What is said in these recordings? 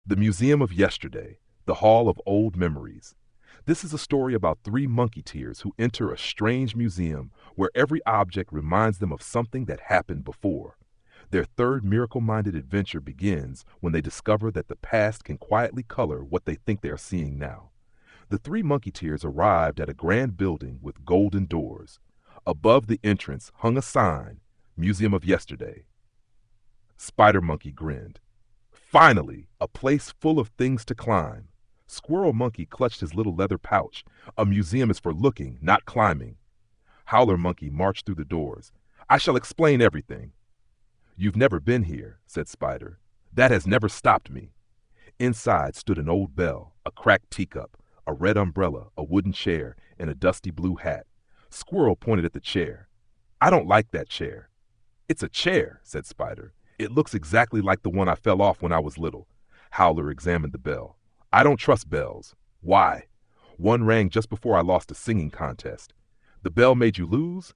The Museum of Yesterday, the Hall of Old Memories. This is a story about three monkeyteers who enter a strange museum where every object reminds them of something that happened before. Their third miracle-minded adventure begins when they discover that the past can quietly color what they think they are seeing now. The three monkeyteers arrived at a grand building with golden doors. Above the entrance hung a sign, Museum of Yesterday. Spider Monkey grinned. Finally, a place full of things to climb. Squirrel Monkey clutched his little leather pouch. A museum is for looking, not climbing. Howler Monkey marched through the doors. I shall explain everything. You've never been here, said Spider. That has never stopped me. Inside stood an old bell, a cracked teacup, a red umbrella, a wooden chair, and a dusty blue hat. Squirrel pointed at the chair. I don't like that chair. It's a chair, said Spider. It looks exactly like the one I fell off when I was little. Howler examined the bell. I don't trust bells. Why? One rang just before I lost a singing contest. The bell made you lose?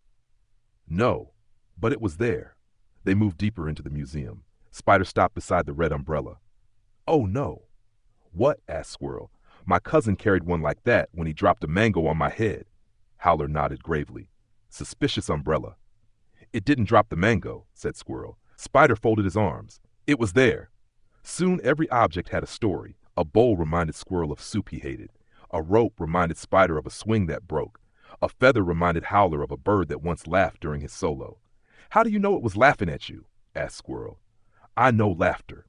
No, but it was there. They moved deeper into the museum. Spider stopped beside the red umbrella. Oh, no. What? Asked Squirrel. My cousin carried one like that when he dropped a mango on my head. Howler nodded gravely. Suspicious umbrella. It didn't drop the mango, said Squirrel. Spider folded his arms. It was there. Soon every object had a story. A bowl reminded Squirrel of soup he hated. A rope reminded Spider of a swing that broke. A feather reminded Howler of a bird that once laughed during his solo. How do you know it was laughing at you? Asked Squirrel. I know laughter.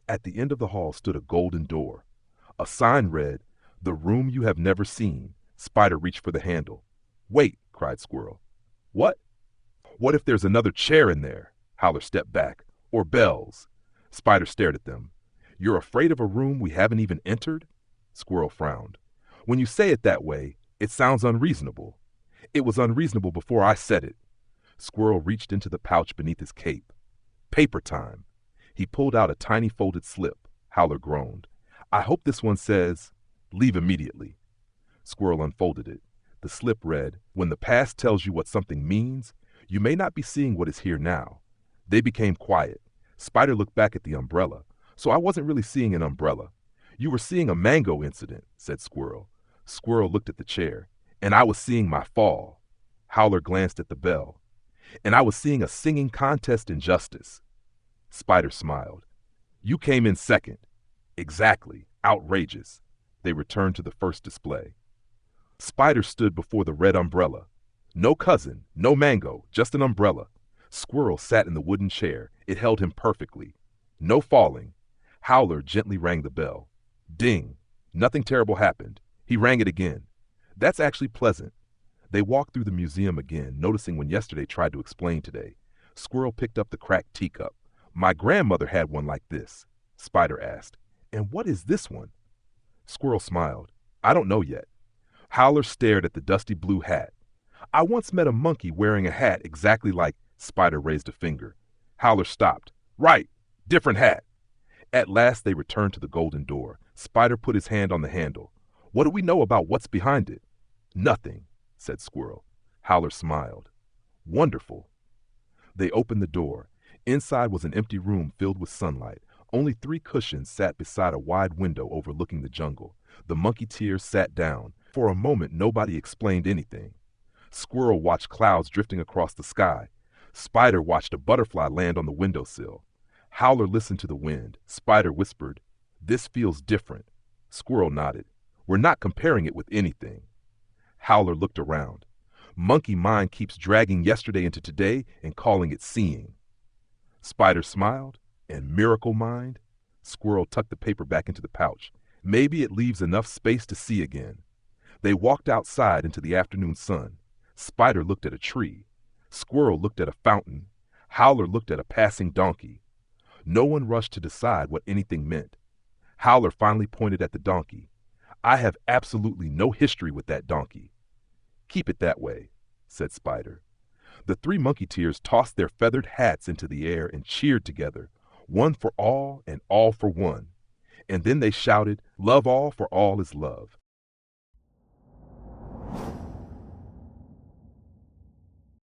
At the end of the hall stood a golden door. A sign read, The Room You Have Never Seen. Spider reached for the handle. Wait, cried Squirrel. What? What if there's another chair in there? Howler stepped back. Or bells. Spider stared at them. You're afraid of a room we haven't even entered? Squirrel frowned. When you say it that way, it sounds unreasonable. It was unreasonable before I said it. Squirrel reached into the pouch beneath his cape. Paper time. He pulled out a tiny folded slip. Howler groaned. I hope this one says, leave immediately. Squirrel unfolded it. The slip read, When the past tells you what something means, you may not be seeing what is here now. They became quiet. Spider looked back at the umbrella. So I wasn't really seeing an umbrella. You were seeing a mango incident, said Squirrel. Squirrel looked at the chair. And I was seeing my fall. Howler glanced at the bell. And I was seeing a singing contest in justice. Spider smiled. You came in second. Exactly. Outrageous. They returned to the first display. Spider stood before the red umbrella. No cousin, no mango, just an umbrella. Squirrel sat in the wooden chair. It held him perfectly. No falling. Howler gently rang the bell. Ding. Nothing terrible happened. He rang it again. That's actually pleasant. They walked through the museum again, noticing when yesterday tried to explain today. Squirrel picked up the cracked teacup. My grandmother had one like this. Spider asked. And what is this one? Squirrel smiled. I don't know yet. Howler stared at the dusty blue hat. I once met a monkey wearing a hat exactly like. Spider raised a finger. Howler stopped. Right. Different hat. At last they returned to the golden door. Spider put his hand on the handle. What do we know about what's behind it? Nothing, said Squirrel. Howler smiled. Wonderful. They opened the door. Inside was an empty room filled with sunlight. Only 3 cushions sat beside a wide window overlooking the jungle. The monkeyteers sat down. For a moment nobody explained anything. Squirrel watched clouds drifting across the sky. Spider watched a butterfly land on the windowsill. Howler listened to the wind. Spider whispered, This feels different. Squirrel nodded. We're not comparing it with anything. Howler looked around. Monkey mind keeps dragging yesterday into today and calling it seeing. Spider smiled. And miracle mind? Squirrel tucked the paper back into the pouch. Maybe it leaves enough space to see again. They walked outside into the afternoon sun. Spider looked at a tree. Squirrel looked at a fountain. Howler looked at a passing donkey. No one rushed to decide what anything meant. Howler finally pointed at the donkey. I have absolutely no history with that donkey. Keep it that way, said Spider. The 3 monkeyteers tossed their feathered hats into the air and cheered together. One for all and all for one. And then they shouted, Love all for all is love.